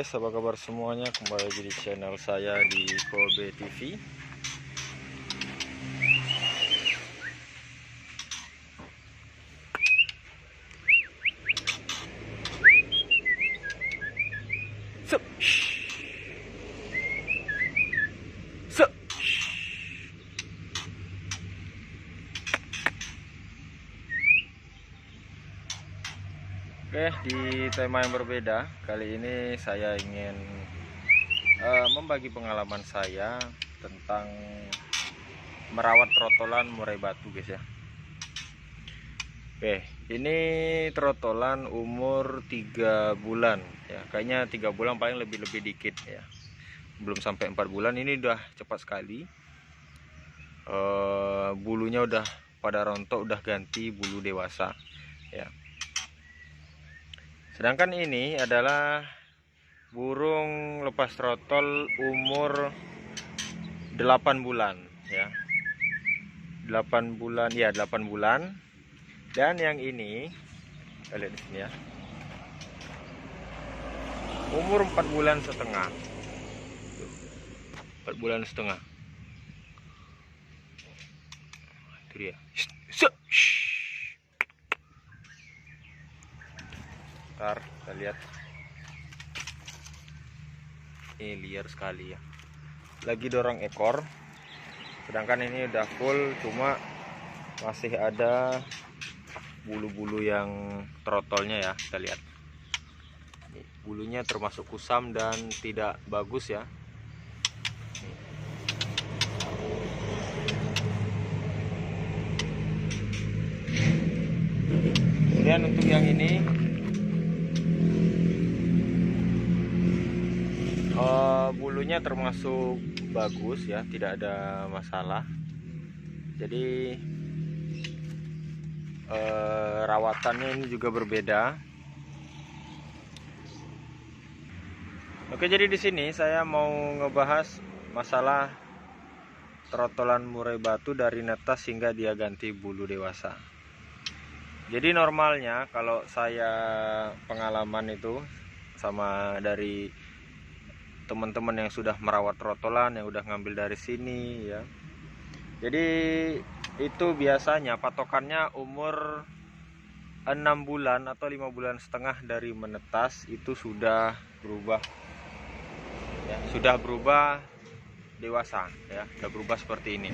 guys, apa kabar semuanya? Kembali lagi di channel saya di Kobe TV. Sup. Sup. Oke, di tema yang berbeda kali ini saya ingin membagi pengalaman saya tentang merawat trotolan murai batu, guys ya. Oke, ini trotolan umur 3 bulan ya. Kayaknya 3 bulan, paling lebih dikit ya. Belum sampai 4 bulan, ini udah cepat sekali. Bulunya udah pada rontok, udah ganti bulu dewasa ya. Sedangkan ini adalah burung lepas trotol umur 8 bulan ya. 8 bulan ya, 8 bulan. Dan yang ini kita lihat di sini ya. Umur 4 bulan setengah. 4 bulan setengah. Itu dia. Ntar kita lihat. Ini liar sekali ya. Lagi dorong ekor. Sedangkan ini udah full, cuma masih ada bulu-bulu yang trotolnya ya. Kita lihat. Bulunya termasuk kusam dan tidak bagus ya. Kemudian untuk yang ini bulunya termasuk bagus ya, tidak ada masalah. Jadi rawatannya ini juga berbeda. Oke, jadi di sini saya mau ngebahas masalah trotolan murai batu dari netas hingga dia ganti bulu dewasa. Jadi normalnya kalau saya pengalaman itu sama dari teman-teman yang sudah merawat trotolan, yang udah ngambil dari sini ya. Jadi itu biasanya patokannya umur 6 bulan atau 5 bulan setengah dari menetas itu sudah berubah ya, sudah berubah dewasa ya, sudah berubah seperti ini.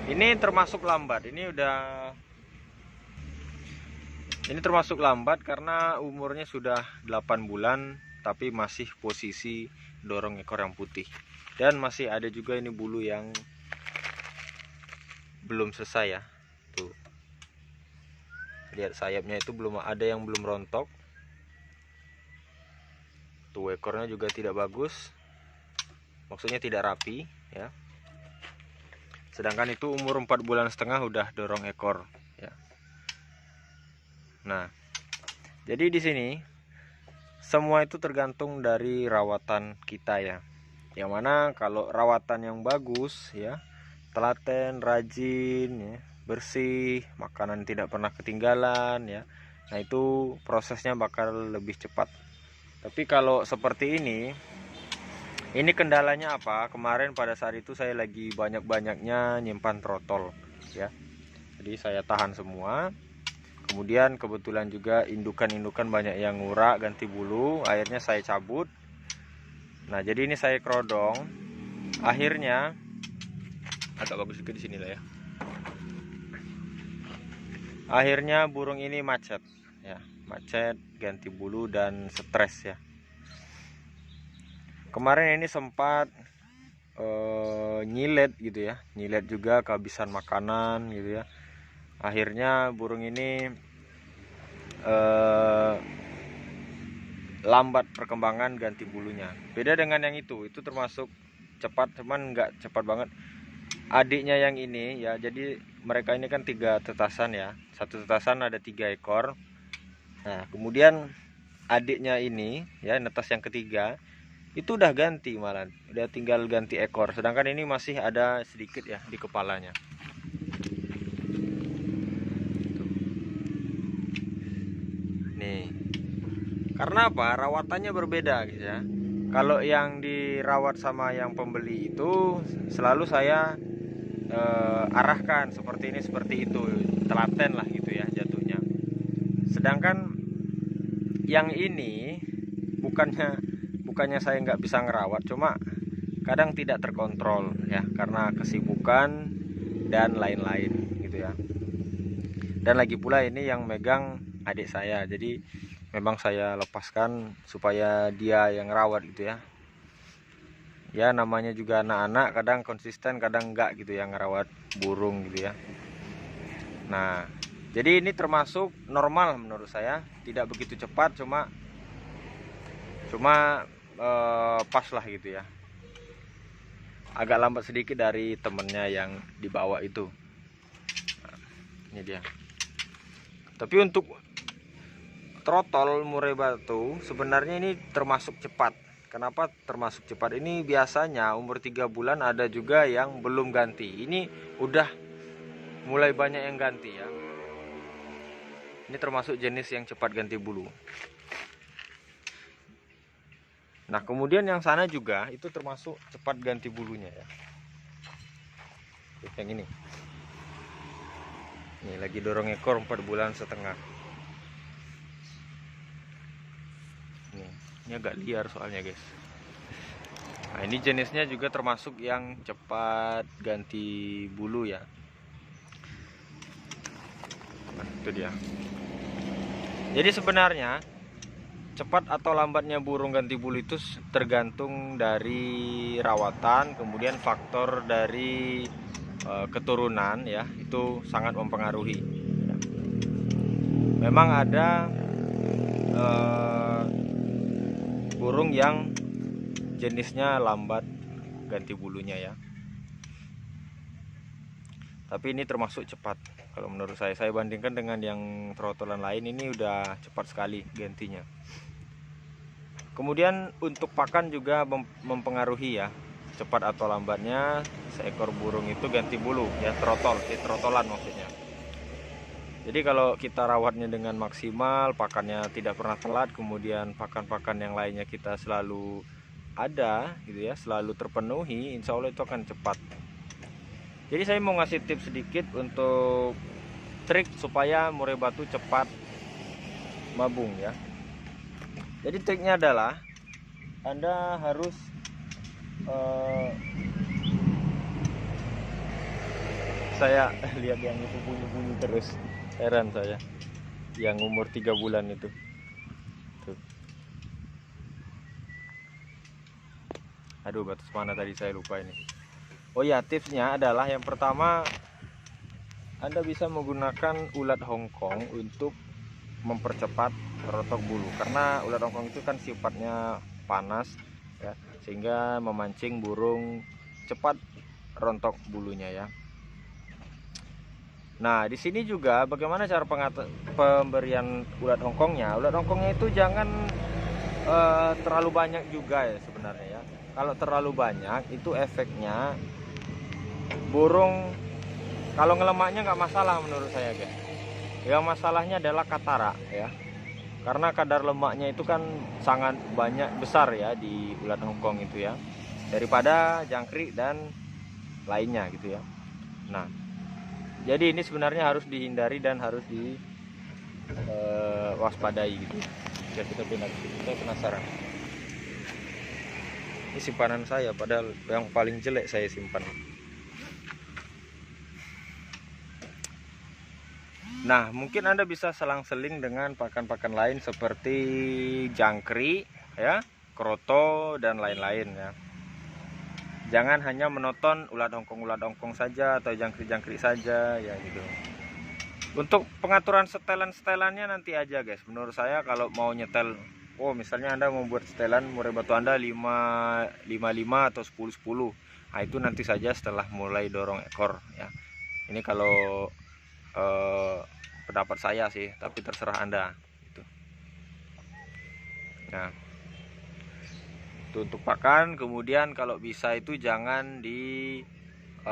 Ini termasuk lambat. Ini termasuk lambat karena umurnya sudah 8 bulan tapi masih posisi dorong ekor yang putih. Dan masih ada juga ini bulu yang belum selesai ya. Tuh. Lihat sayapnya itu belum ada, yang belum rontok. Tuh, ekornya juga tidak bagus. Maksudnya tidak rapi ya. Sedangkan itu umur 4 bulan setengah udah dorong ekor ya. Nah, jadi di sini semua itu tergantung dari rawatan kita ya. Yang mana kalau rawatan yang bagus ya, telaten, rajin ya, bersih, makanan tidak pernah ketinggalan ya. Nah, itu prosesnya bakal lebih cepat. Tapi kalau seperti ini kendalanya apa? Kemarin pada saat itu saya lagi banyak-banyaknya nyimpan trotol ya. Jadi saya tahan semua. Kemudian kebetulan juga indukan-indukan banyak yang ngurak, ganti bulu, akhirnya saya cabut. Nah, jadi ini saya kerodong. Akhirnya agak bagus juga di sini lah ya. Akhirnya burung ini macet ya, macet, ganti bulu dan stres ya. Kemarin ini sempat nyilet gitu ya, nyilet juga kehabisan makanan gitu ya. Akhirnya burung ini lambat perkembangan ganti bulunya. Beda dengan yang itu termasuk cepat, cuman nggak cepat banget. Adiknya yang ini ya, jadi mereka ini kan 3 tetasan ya, satu tetasan ada 3 ekor. Nah, kemudian adiknya ini ya, netas yang ketiga itu udah ganti, malah udah tinggal ganti ekor, sedangkan ini masih ada sedikit ya di kepalanya. Nih, karena apa? Rawatannya berbeda gitu ya. Kalau yang dirawat sama yang pembeli itu selalu saya arahkan seperti ini seperti itu, telaten lah gitu ya jatuhnya. Sedangkan yang ini bukannya saya nggak bisa ngerawat, cuma kadang tidak terkontrol ya karena kesibukan dan lain-lain gitu ya. Dan lagi pula ini yang megang adik saya, jadi memang saya lepaskan supaya dia yang ngerawat gitu ya. Ya namanya juga anak-anak, kadang konsisten kadang enggak gitu yang ngerawat burung gitu ya. Nah jadi ini termasuk normal menurut saya, tidak begitu cepat, cuma pas lah gitu ya. Agak lambat sedikit dari temennya yang dibawa itu. Nah, ini dia. Tapi untuk trotol murai batu sebenarnya ini termasuk cepat. Kenapa termasuk cepat? Ini biasanya umur 3 bulan, ada juga yang belum ganti. Ini udah mulai banyak yang ganti ya. Ini termasuk jenis yang cepat ganti bulu. Nah kemudian yang sana juga itu termasuk cepat ganti bulunya ya. Yang ini. Ini lagi dorong ekor 4 bulan setengah. Ini agak liar soalnya guys. Nah ini jenisnya juga termasuk yang cepat ganti bulu ya. Nah itu dia. Jadi sebenarnya cepat atau lambatnya burung ganti bulu itu tergantung dari rawatan, kemudian faktor dari keturunan ya, itu sangat mempengaruhi. Memang ada burung yang jenisnya lambat ganti bulunya ya, tapi ini termasuk cepat kalau menurut saya bandingkan dengan yang trotolan lain, ini udah cepat sekali gantinya. Kemudian untuk pakan juga mempengaruhi ya, cepat atau lambatnya seekor burung itu ganti bulu ya, trotolan maksudnya. Jadi kalau kita rawatnya dengan maksimal, pakannya tidak pernah telat, kemudian pakan-pakan yang lainnya kita selalu ada gitu ya, selalu terpenuhi, insya Allah itu akan cepat. Jadi saya mau ngasih tips sedikit untuk trik supaya murai batu cepat mabung ya. Jadi triknya adalah Anda harus saya lihat yang itu bunyi-bunyi terus, heran saya, yang umur 3 bulan itu. Tuh. Aduh, batas mana tadi saya lupa ini. Oh ya, tipsnya adalah yang pertama, Anda bisa menggunakan ulat Hongkong untuk mempercepat rontok bulu, karena ulat Hongkong itu kan sifatnya panas ya, sehingga memancing burung cepat rontok bulunya ya. Nah di sini juga bagaimana cara pemberian ulat Hongkongnya. Ulat Hongkongnya itu jangan terlalu banyak juga ya sebenarnya ya. Kalau terlalu banyak itu efeknya burung kalau ngelemaknya nggak masalah menurut saya guys. Yang masalahnya adalah katarak ya, karena kadar lemaknya itu kan sangat besar ya di ulat Hongkong itu ya, daripada jangkrik dan lainnya gitu ya. Nah jadi ini sebenarnya harus dihindari dan harus diwaspadai gitu. Ya kita penasaran. Ini simpanan saya, padahal yang paling jelek saya simpan. Nah mungkin Anda bisa selang-seling dengan pakan-pakan lain seperti jangkrik ya, kroto dan lain-lain ya. Jangan hanya menonton ulat Hongkong saja atau jangkrik saja ya gitu. Untuk pengaturan setelannya nanti aja guys. Menurut saya kalau mau nyetel, misalnya Anda mau buat setelan murai batu Anda 5 atau 10. Nah itu nanti saja setelah mulai dorong ekor ya. Ini kalau pendapat saya sih, tapi terserah Anda gitu. Nah itu untuk pakan. Kemudian kalau bisa itu jangan diberi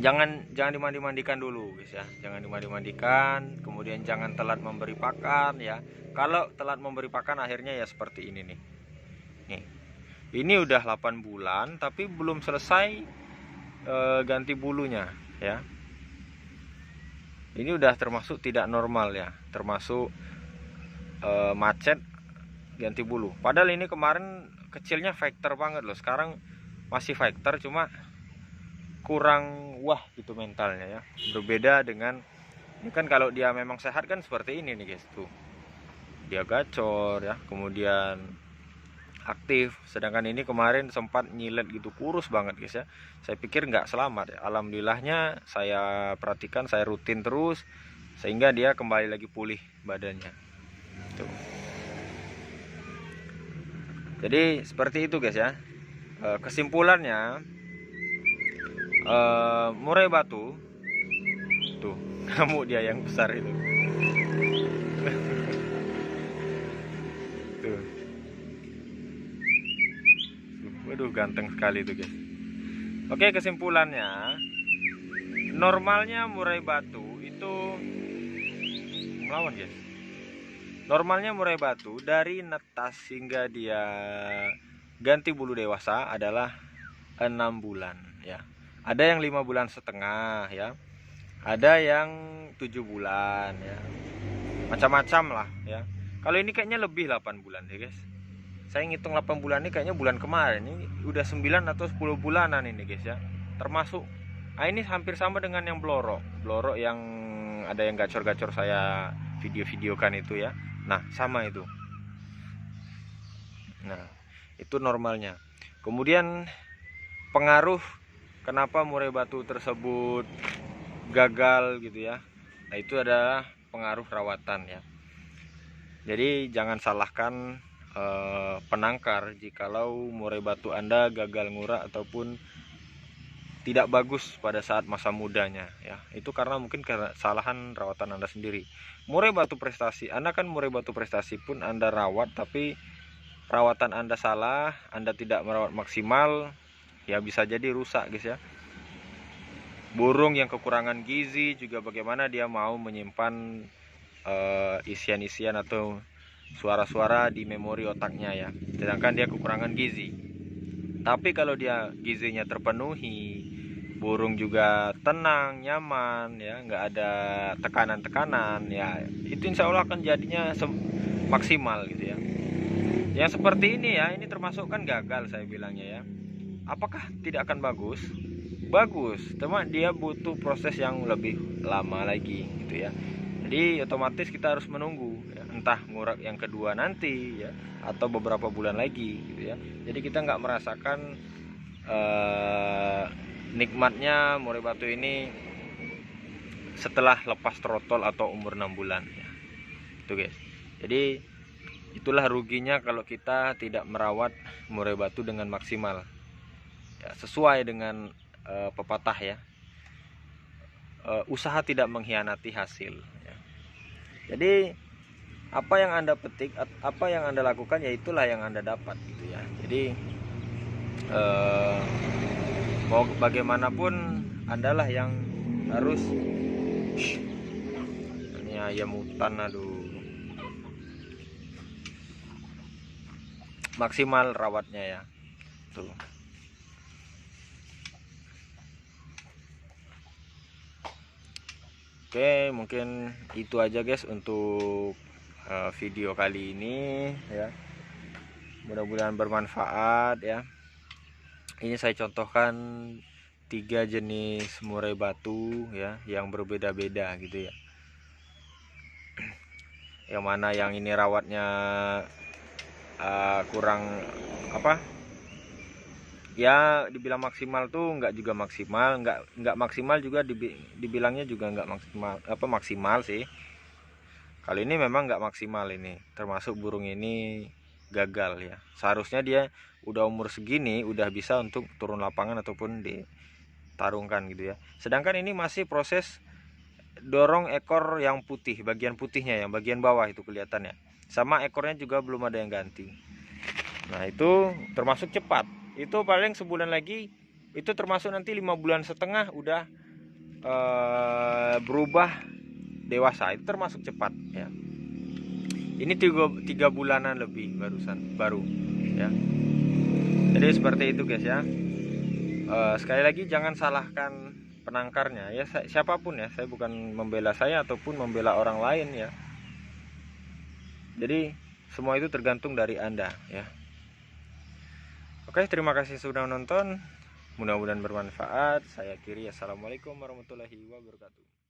jangan dimandi-mandikan dulu guys ya, jangan dimandi-mandikan. Kemudian jangan telat memberi pakan ya. Kalau telat memberi pakan akhirnya ya seperti ini nih. Nih, ini udah 8 bulan tapi belum selesai ganti bulunya ya. Ini udah termasuk tidak normal ya, termasuk macet ganti bulu. Padahal ini kemarin kecilnya factor banget loh, sekarang masih factor cuma kurang wah gitu mentalnya ya. Berbeda dengan ini kan, kalau dia memang sehat kan seperti ini nih guys, tuh dia gacor ya, kemudian aktif. Sedangkan ini kemarin sempat nyilet gitu, kurus banget guys ya. Saya pikir nggak selamat ya. Alhamdulillahnya saya perhatikan, saya rutin terus sehingga dia kembali lagi pulih badannya tuh. Jadi seperti itu guys ya. Kesimpulannya, murai batu tuh, kamu dia yang besar itu tuh, waduh ganteng sekali itu guys. Oke, kesimpulannya, normalnya murai batu itu melawan guys. Normalnya murai batu dari netas hingga dia ganti bulu dewasa adalah 6 bulan ya. Ada yang 5 bulan setengah ya, ada yang 7 bulan ya, macam-macam lah ya. Kalau ini kayaknya lebih 8 bulan deh guys. Saya ngitung 8 bulan ini kayaknya bulan kemarin. Ini udah 9 atau 10 bulanan ini guys ya. Termasuk ini hampir sama dengan yang blorok yang ada yang gacor-gacor saya video-videokan itu ya. Nah sama itu. Nah itu normalnya. Kemudian pengaruh kenapa murai batu tersebut gagal gitu ya. Nah itu adalah pengaruh rawatan ya. Jadi jangan salahkan penangkar jikalau murai batu Anda gagal ngurak ataupun tidak bagus pada saat masa mudanya ya. Itu karena mungkin kesalahan rawatan Anda sendiri. Murai batu prestasi, Anda kan murai batu prestasi pun Anda rawat, tapi rawatan Anda salah, Anda tidak merawat maksimal, ya bisa jadi rusak guys ya. Burung yang kekurangan gizi juga bagaimana dia mau menyimpan isian-isian atau suara-suara di memori otaknya ya, sedangkan dia kekurangan gizi. Tapi kalau dia gizinya terpenuhi, burung juga tenang, nyaman ya, nggak ada tekanan-tekanan ya, itu insya Allah akan jadinya maksimal gitu ya. Yang seperti ini ya, ini termasuk kan gagal saya bilangnya ya. Apakah tidak akan bagus? Bagus, cuma dia butuh proses yang lebih lama lagi gitu ya. Jadi otomatis kita harus menunggu ya, entah ngurak yang kedua nanti ya, atau beberapa bulan lagi gitu ya. Jadi kita nggak merasakan nikmatnya murai batu ini setelah lepas trotol atau umur 6 bulan ya. Itu guys. Jadi itulah ruginya kalau kita tidak merawat murai batu dengan maksimal ya, sesuai dengan pepatah ya, usaha tidak mengkhianati hasil ya. Jadi apa yang Anda petik, apa yang Anda lakukan, ya itulah yang Anda dapat gitu ya. Jadi mau bagaimanapun Andalah yang harus ini ayam hutan, aduh, maksimal rawatnya ya tuh. Oke, mungkin itu aja guys untuk video kali ini ya. Mudah-mudahan bermanfaat ya. Ini saya contohkan 3 jenis murai batu ya, yang berbeda-beda gitu ya. Yang mana yang ini rawatnya kurang apa? Ya dibilang maksimal tuh nggak juga maksimal, nggak maksimal juga, dibilangnya juga nggak maksimal, maksimal sih. Kali ini memang nggak maksimal, ini termasuk burung ini gagal ya. Seharusnya dia udah umur segini udah bisa untuk turun lapangan ataupun ditarungkan gitu ya. Sedangkan ini masih proses dorong ekor yang putih, bagian putihnya yang bagian bawah itu kelihatan ya. Sama ekornya juga belum ada yang ganti. Nah itu termasuk cepat. Itu paling sebulan lagi, itu termasuk nanti 5 bulan setengah udah berubah dewasa itu termasuk cepat ya. Ini 3 bulanan lebih baru ya. Jadi seperti itu guys ya. Sekali lagi jangan salahkan penangkarnya ya, siapapun ya. Saya bukan membela saya ataupun membela orang lain ya. Jadi semua itu tergantung dari Anda ya. Oke, terima kasih sudah nonton. Mudah-mudahan bermanfaat. Saya akhiri. Assalamualaikum warahmatullahi wabarakatuh.